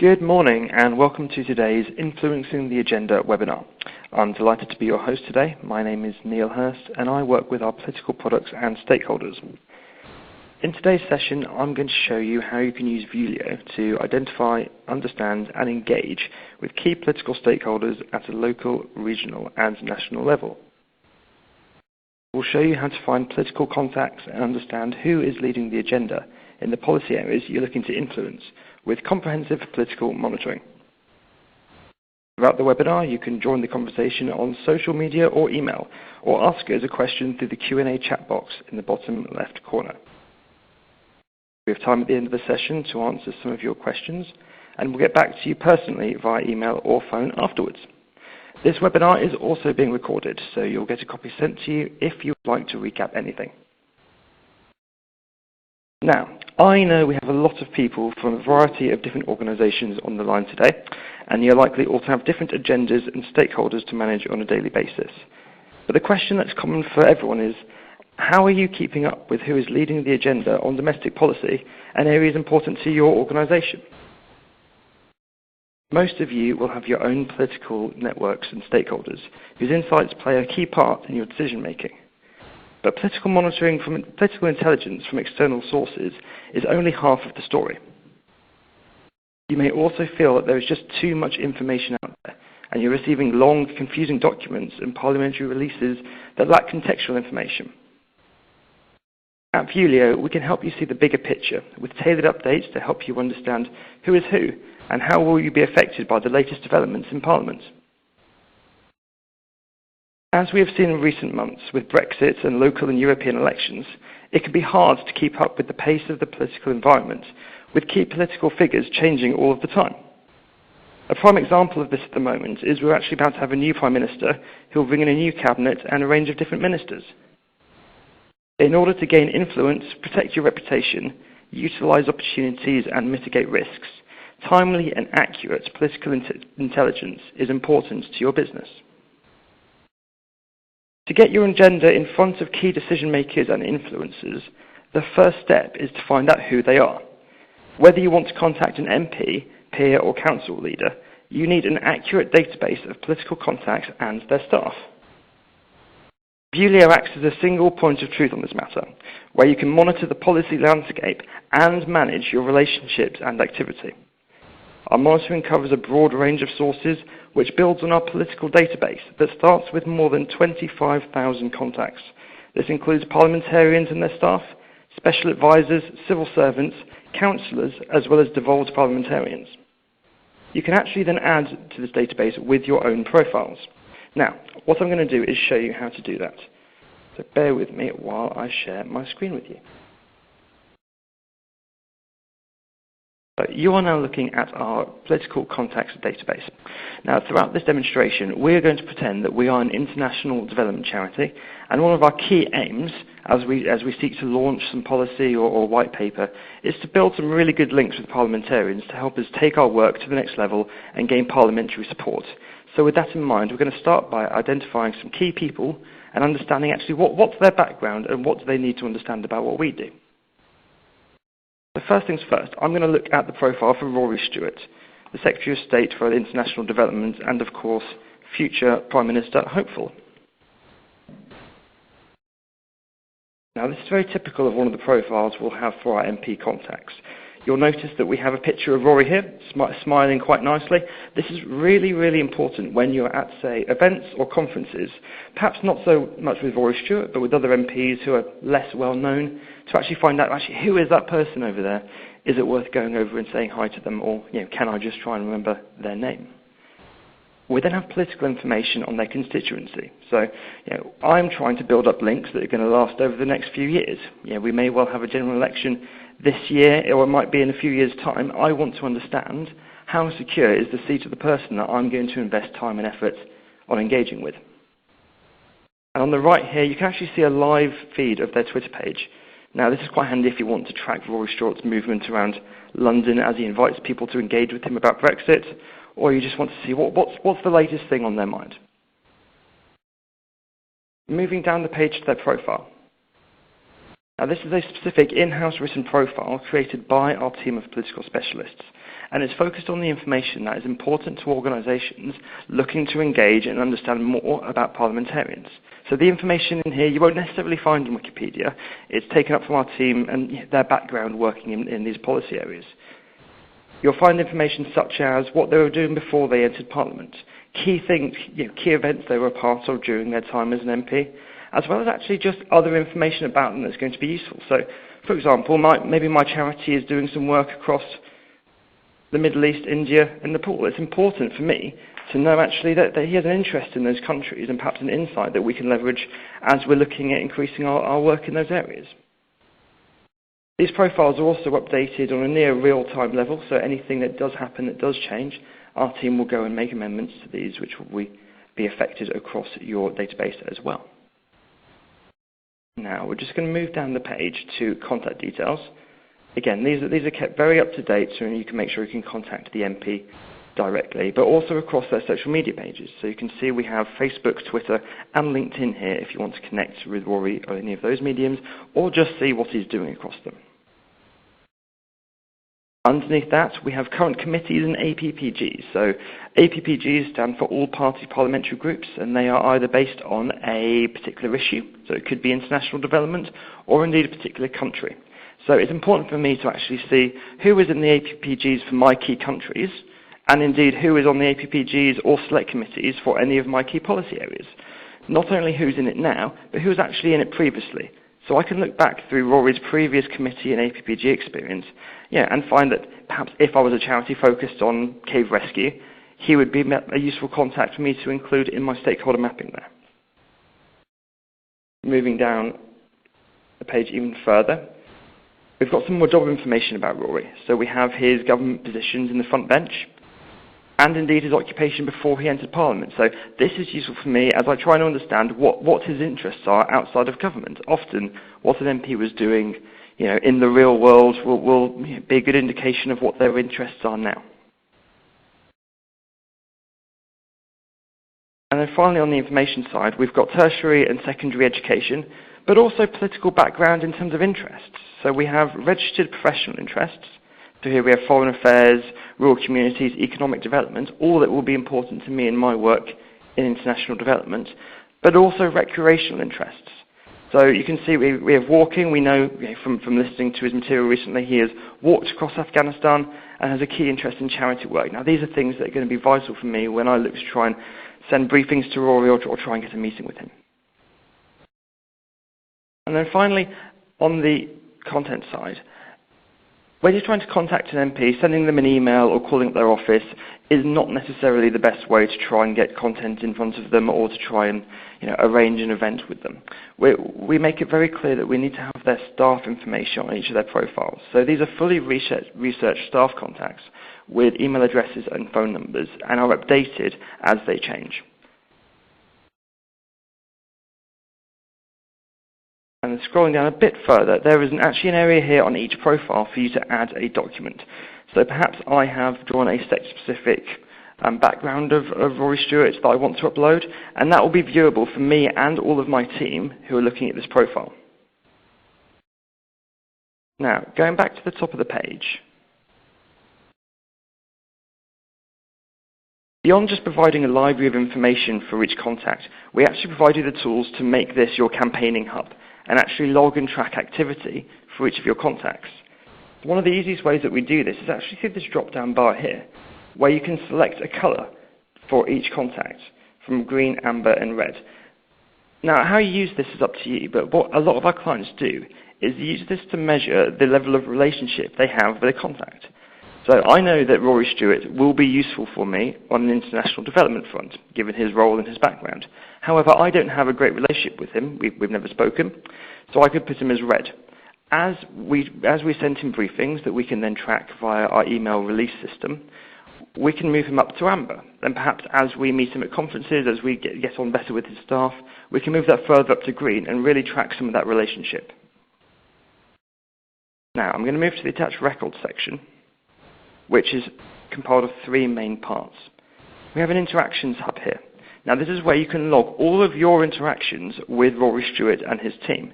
Good morning and welcome to today's Influencing the Agenda webinar. I'm delighted to be your host today. My name is Neil Hurst and I work with our political products and stakeholders. In today's session, I'm going to show you how you can use Vuelio to identify, understand and engage with key political stakeholders at a local, regional and national level. We'll show you how to find political contacts and understand who is leading the agenda in the policy areas you're looking to influence with comprehensive political monitoring. Throughout the webinar, you can join the conversation on social media or email, or ask us a question through the Q&A chat box in the bottom left corner. We have time at the end of the session to answer some of your questions, and we'll get back to you personally via email or phone afterwards. This webinar is also being recorded, so you'll get a copy sent to you if you would like to recap anything. Now, I know we have a lot of people from a variety of different organisations on the line today, and you're likely all to have different agendas and stakeholders to manage on a daily basis. But the question that's common for everyone is, how are you keeping up with who is leading the agenda on domestic policy and areas important to your organisation? Most of you will have your own political networks and stakeholders whose insights play a key part in your decision making. But political monitoring from political intelligence from external sources is only half of the story. You may also feel that there is just too much information out there, and you're receiving long, confusing documents and parliamentary releases that lack contextual information. At Vuelio, we can help you see the bigger picture with tailored updates to help you understand who is who and how will you be affected by the latest developments in Parliament. As we have seen in recent months with Brexit and local and European elections, it can be hard to keep up with the pace of the political environment, with key political figures changing all of the time. A prime example of this at the moment is we're actually about to have a new Prime Minister who will bring in a new cabinet and a range of different ministers. In order to gain influence, protect your reputation, utilise opportunities and mitigate risks, timely and accurate political intelligence is important to your business. To get your agenda in front of key decision makers and influencers, the first step is to find out who they are. Whether you want to contact an MP, peer or council leader, you need an accurate database of political contacts and their staff. Vuelio acts as a single point of truth on this matter, where you can monitor the policy landscape and manage your relationships and activity. Our monitoring covers a broad range of sources, which builds on our political database that starts with more than 25,000 contacts. This includes parliamentarians and their staff, special advisors, civil servants, councillors, as well as devolved parliamentarians. You can actually then add to this database with your own profiles. Now, what I'm going to do is show you how to do that. So bear with me while I share my screen with you. So you are now looking at our political contacts database. Now, throughout this demonstration, we are going to pretend that we are an international development charity, and one of our key aims, as we seek to launch some policy or white paper, is to build some really good links with parliamentarians to help us take our work to the next level and gain parliamentary support. So with that in mind, we're going to start by identifying some key people and understanding actually what's their background and what do they need to understand about what we do. So first things first, I'm going to look at the profile for Rory Stewart, the Secretary of State for International Development and, of course, future Prime Minister hopeful. Now, this is very typical of one of the profiles we'll have for our MP contacts. You'll notice that we have a picture of Rory here, smiling quite nicely. This is really, really important when you're at, say, events or conferences, perhaps not so much with Rory Stewart, but with other MPs who are less well known, to actually find out, actually, who is that person over there? Is it worth going over and saying hi to them, or can I just try and remember their name? We then have political information on their constituency. So, I'm trying to build up links that are going to last over the next few years. We may well have a general election this year, or it might be in a few years' time. I want to understand how secure is the seat of the person that I'm going to invest time and effort on engaging with. And on the right here, you can actually see a live feed of their Twitter page. Now, this is quite handy if you want to track Rory Stewart's movement around London as he invites people to engage with him about Brexit, or you just want to see what's the latest thing on their mind. Moving down the page to their profile. Now, this is a specific in-house written profile created by our team of political specialists, and it's focused on the information that is important to organisations looking to engage and understand more about parliamentarians. So the information in here you won't necessarily find on Wikipedia. It's taken up from our team and their background working in these policy areas. You'll find information such as what they were doing before they entered Parliament, key things, key events they were a part of during their time as an MP, as well as actually just other information about them that's going to be useful. So, for example, maybe my charity is doing some work across the Middle East, India and Nepal. It's important for me to know actually that he has an interest in those countries and perhaps an insight that we can leverage as we're looking at increasing our work in those areas. These profiles are also updated on a near real-time level, so anything that does happen, that does change, our team will go and make amendments to these which will be affected across your database as well. Now, we're just going to move down the page to contact details. Again, these are kept very up to date, so you can make sure you can contact the MP directly, but also across their social media pages. So you can see we have Facebook, Twitter, and LinkedIn here if you want to connect with Rory or any of those mediums, or just see what he's doing across them. Underneath that, we have current committees and APPGs. So APPGs stand for All Party Parliamentary Groups, and they are either based on a particular issue, so it could be international development, or indeed a particular country. So it's important for me to actually see who is in the APPGs for my key countries, and indeed who is on the APPGs or select committees for any of my key policy areas. Not only who's in it now, but who was actually in it previously. So I can look back through Rory's previous committee and APPG experience, and find that perhaps if I was a charity focused on cave rescue, he would be a useful contact for me to include in my stakeholder mapping there. Moving down the page even further, we've got some more job information about Rory. So we have his government positions in the front bench, and indeed his occupation before he entered Parliament. So this is useful for me as I try to understand what his interests are outside of government. Often what an MP was doing in the real world will be a good indication of what their interests are now. And then finally on the information side, we've got tertiary and secondary education, but also political background in terms of interests. So we have registered professional interests. So here we have foreign affairs, rural communities, economic development, all that will be important to me in my work in international development, but also recreational interests. So you can see we have walking. We know from listening to his material recently, he has walked across Afghanistan and has a key interest in charity work. Now these are things that are going to be vital for me when I look to try and send briefings to Rory or try and get a meeting with him. And then finally, on the content side, when you're trying to contact an MP, sending them an email or calling up their office is not necessarily the best way to try and get content in front of them or to try and arrange an event with them. We make it very clear that we need to have their staff information on each of their profiles. So these are fully researched staff contacts with email addresses and phone numbers and are updated as they change. And then scrolling down a bit further, there is actually an area here on each profile for you to add a document. So perhaps I have drawn a sector-specific background of Rory Stewart that I want to upload, and that will be viewable for me and all of my team who are looking at this profile. Now, going back to the top of the page, beyond just providing a library of information for each contact, we actually provide you the tools to make this your campaigning hub and actually log and track activity for each of your contacts. One of the easiest ways that we do this is actually through this drop-down bar here, where you can select a colour for each contact from green, amber and red. Now, how you use this is up to you, but what a lot of our clients do is use this to measure the level of relationship they have with a contact. So I know that Rory Stewart will be useful for me on an international development front, given his role and his background. However, I don't have a great relationship with him. We've never spoken, so I could put him as red. As we send him briefings that we can then track via our email release system, we can move him up to amber. And perhaps as we meet him at conferences, as we get on better with his staff, we can move that further up to green and really track some of that relationship. Now, I'm going to move to the attached records section, which is compiled of three main parts. We have an interactions hub here. Now this is where you can log all of your interactions with Rory Stewart and his team.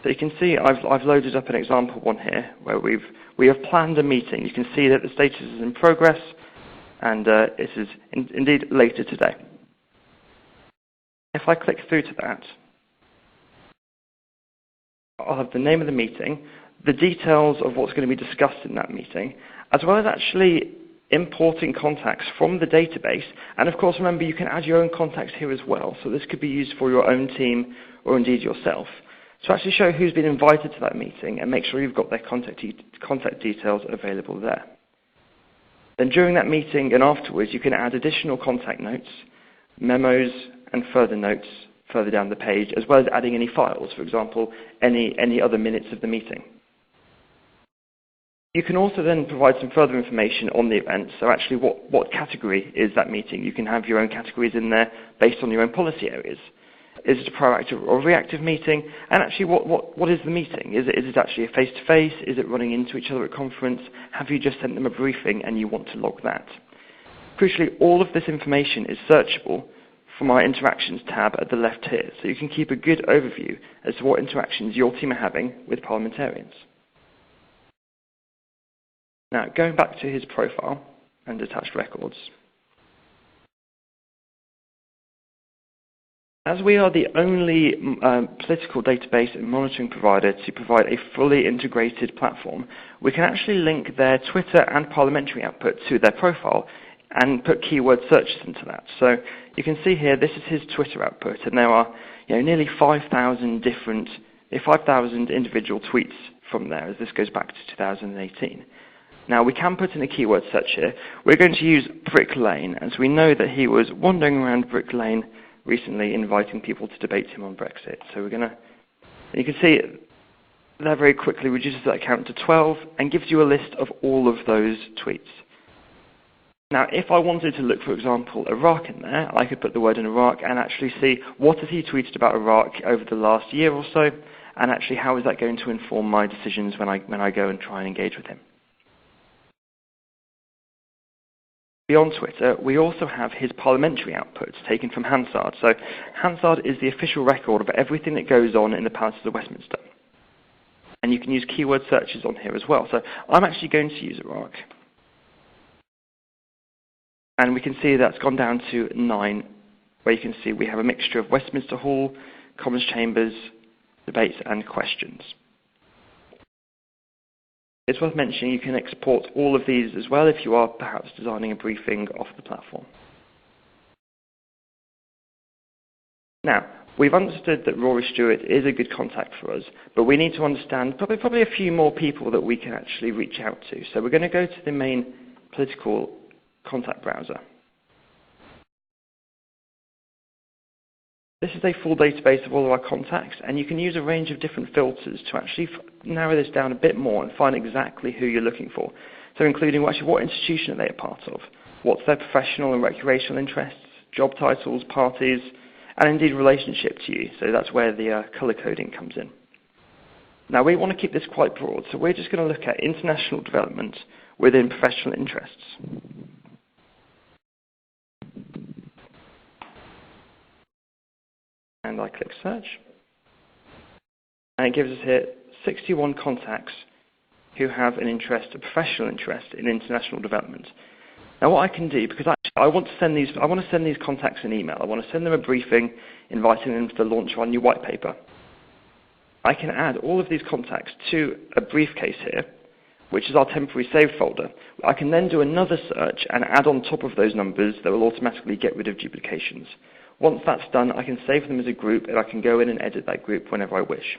So you can see I've loaded up an example one here where we have planned a meeting. You can see that the status is in progress, and it is indeed later today. If I click through to that, I'll have the name of the meeting, the details of what's going to be discussed in that meeting, as well as actually importing contacts from the database. And of course, remember, you can add your own contacts here as well. So this could be used for your own team or indeed yourself. To actually show who's been invited to that meeting and make sure you've got their contact details available there. Then during that meeting and afterwards, you can add additional contact notes, memos, and further notes further down the page, as well as adding any files, for example, any other minutes of the meeting. You can also then provide some further information on the event, so actually what category is that meeting. You can have your own categories in there based on your own policy areas. Is it a proactive or reactive meeting? And actually, what is the meeting? Is it actually a face-to-face? Is it running into each other at conference? Have you just sent them a briefing and you want to log that? Crucially, all of this information is searchable from our Interactions tab at the left here, so you can keep a good overview as to what interactions your team are having with parliamentarians. Now, going back to his profile and attached records. As we are the only political database and monitoring provider to provide a fully integrated platform, we can actually link their Twitter and Parliamentary Output to their profile and put keyword searches into that. So you can see here, this is his Twitter output, and there are nearly 5,000 individual tweets from there, as this goes back to 2018. Now, we can put in a keyword search here. We're going to use Brick Lane, as we know that he was wandering around Brick Lane recently inviting people to debate him on Brexit. So we're going to, you can see that very quickly reduces that count to 12 and gives you a list of all of those tweets. Now, if I wanted to look, for example, Iraq in there, I could put the word in Iraq and actually see what has he tweeted about Iraq over the last year or so, and actually how is that going to inform my decisions when I go and try and engage with him. Beyond Twitter, we also have his parliamentary outputs taken from Hansard. So Hansard is the official record of everything that goes on in the Palaces of Westminster. And you can use keyword searches on here as well. So I'm actually going to use Iraq. And we can see that's gone down to 9, where you can see we have a mixture of Westminster Hall, Commons Chambers, debates and questions. It's worth mentioning you can export all of these as well if you are perhaps designing a briefing off the platform. Now, we've understood that Rory Stewart is a good contact for us, but we need to understand probably a few more people that we can actually reach out to. So we're going to go to the main political contact browser. This is a full database of all of our contacts, and you can use a range of different filters to actually narrow this down a bit more and find exactly who you're looking for. So including actually what institution are they a part of, what's their professional and recreational interests, job titles, parties, and indeed relationship to you. So that's where the colour coding comes in. Now we want to keep this quite broad, so we're just going to look at international development within professional interests. And I click search, and it gives us here 61 contacts who have an interest, a professional interest in international development. Now what I can do, because I want to send these contacts an email, I want to send them a briefing inviting them to the launch of our new white paper. I can add all of these contacts to a briefcase here, which is our temporary save folder. I can then do another search and add on top of those numbers that will automatically get rid of duplications. Once that's done, I can save them as a group, and I can go in and edit that group whenever I wish.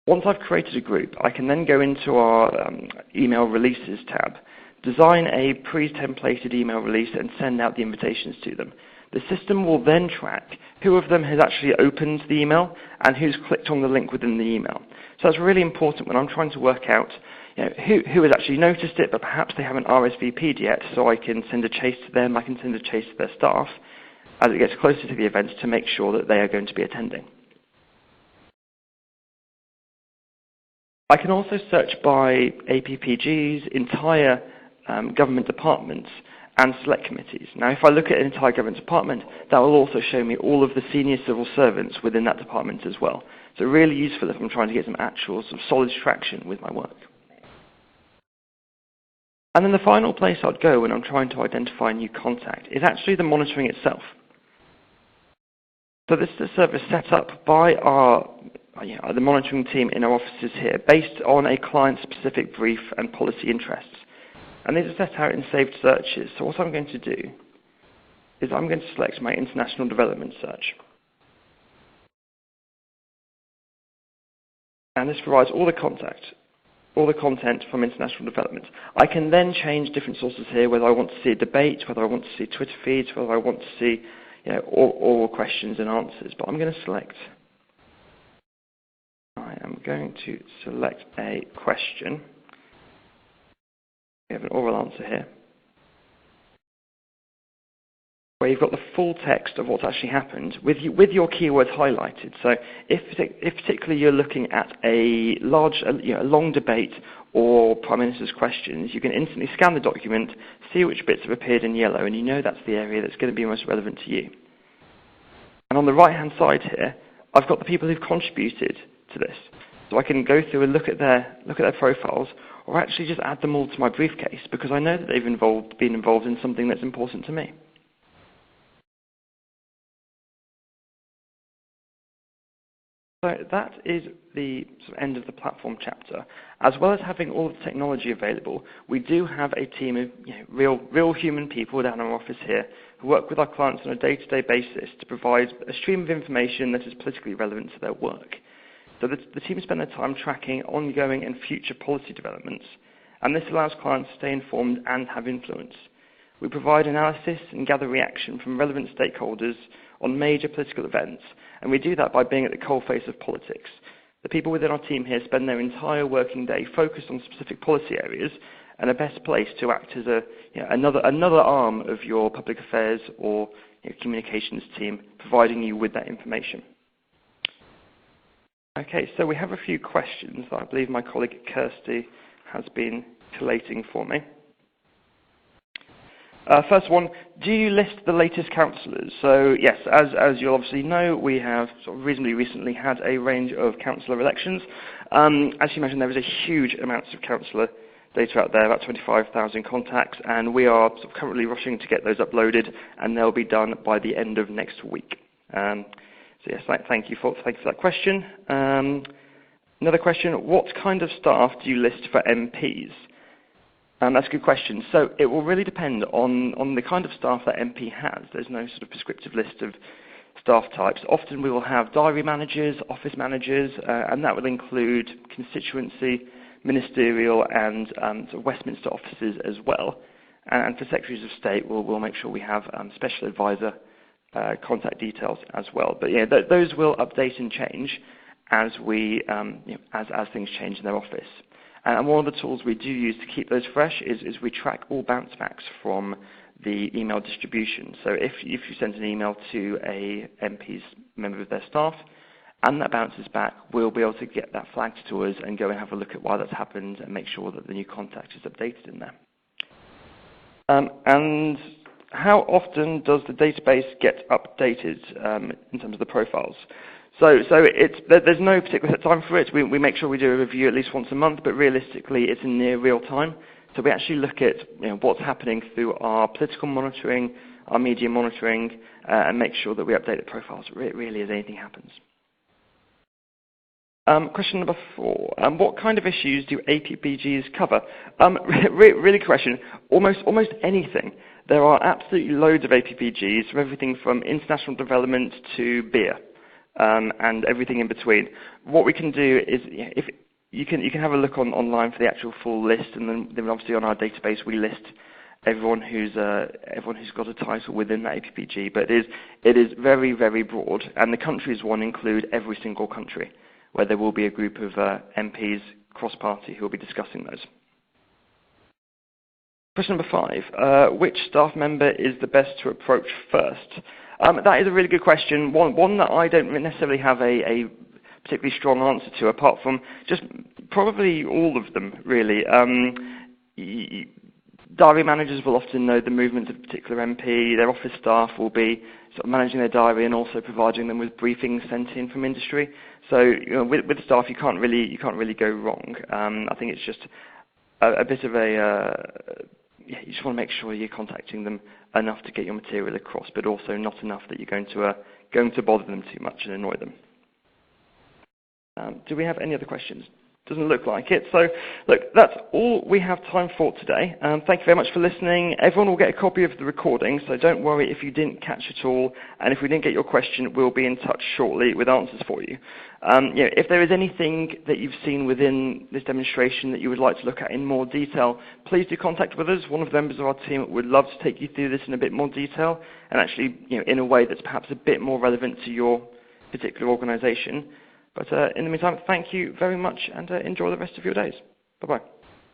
Once I've created a group, I can then go into our email releases tab, design a pre-templated email release, and send out the invitations to them. The system will then track who of them has actually opened the email and who's clicked on the link within the email. So that's really important when I'm trying to work out who has actually noticed it, but perhaps they haven't RSVP'd yet, so I can send a chase to them, I can send a chase to their staff, as it gets closer to the event to make sure that they are going to be attending. I can also search by APPGs, entire government departments, and select committees. Now, if I look at an entire government department, that will also show me all of the senior civil servants within that department as well. So really useful if I'm trying to get some actual sort of solid traction with my work. And then the final place I'd go when I'm trying to identify a new contact is actually the monitoring itself. So this is a service set up by the monitoring team in our offices here, based on a client-specific brief and policy interests. And these are set out in saved searches. So what I'm going to do is I'm going to select my international development search. And this provides all the content from international development. I can then change different sources here, whether I want to see a debate, whether I want to see Twitter feeds, whether I want to see oral questions and answers. But I'm going to select a question. We have an oral answer here, where you've got the full text of what's actually happened with your keywords highlighted. So if particularly you're looking at a long debate or Prime Minister's questions, you can instantly scan the document, see which bits have appeared in yellow, and you know that's the area that's going to be most relevant to you. And on the right-hand side here, I've got the people who've contributed to this. So I can go through and look at their profiles, or actually just add them all to my briefcase, because I know that they've been involved in something that's important to me. So that is the sort of end of the platform chapter. As well as having all of the technology available, we do have a team of real human people down in our office here who work with our clients on a day-to-day basis to provide a stream of information that is politically relevant to their work. So the team spend their time tracking ongoing and future policy developments, and this allows clients to stay informed and have influence. We provide analysis and gather reaction from relevant stakeholders on major political events, and we do that by being at the coalface of politics. The people within our team here spend their entire working day focused on specific policy areas, and are best placed to act as another arm of your public affairs or communications team, providing you with that information. Okay, so we have a few questions that I believe my colleague Kirsty has been collating for me. First one, do you list the latest councillors? So yes, as you'll obviously know, we have sort of reasonably recently had a range of councillor elections. As you mentioned, there is a huge amount of councillor data out there, about 25,000 contacts, and we are sort of currently rushing to get those uploaded, and they'll be done by the end of next week. So yes, thank you for that question. Another question, what kind of staff do you list for MPs? That's a good question. So it will really depend on the kind of staff that MP has. There's no sort of prescriptive list of staff types. Often we will have diary managers, office managers, and that will include constituency, ministerial, and sort of Westminster offices as well. And for Secretaries of State, we'll make sure we have special advisor contact details as well. But yeah, those will update and change as as things change in their office. And one of the tools we do use to keep those fresh is we track all bounce backs from the email distribution. So if you send an email to a MP's member of their staff and that bounces back, we'll be able to get that flagged to us and go and have a look at why that's happened and make sure that the new contact is updated in there. And how often does the database get updated in terms of the profiles? So there's no particular set time for it. We make sure we do a review at least once a month, but realistically it's in near real time. So we actually look at what's happening through our political monitoring, our media monitoring, and make sure that we update the profiles really as anything happens. Question number 4. What kind of issues do APPGs cover? Really good question. Almost anything. There are absolutely loads of APPGs, from everything from international development to beer. And everything in between. What we can do is, if you can have a look online for the actual full list, and then obviously on our database we list everyone who's got a title within that APPG. But it is very, very broad, and the countries one include every single country, where there will be a group of MPs cross-party who will be discussing those. Question number 5. Which staff member is the best to approach first? That is a really good question, one that I don't necessarily have a particularly strong answer to, apart from just probably all of them, really. diary managers will often know the movements of a particular MP. Their office staff will be sort of managing their diary and also providing them with briefings sent in from industry. So with staff, you can't really go wrong. I think it's just a bit of you just want to make sure you're contacting them enough to get your material across, but also not enough that you're going to bother them too much and annoy them. Do we have any other questions? Doesn't look like it. So, look, that's all we have time for today. Thank you very much for listening. Everyone will get a copy of the recording, so don't worry if you didn't catch it all. And if we didn't get your question, we'll be in touch shortly with answers for you. If there is anything that you've seen within this demonstration that you would like to look at in more detail, please do contact with us. One of the members of our team would love to take you through this in a bit more detail and actually, in a way that's perhaps a bit more relevant to your particular organisation. But in the meantime, thank you very much and enjoy the rest of your days. Bye-bye.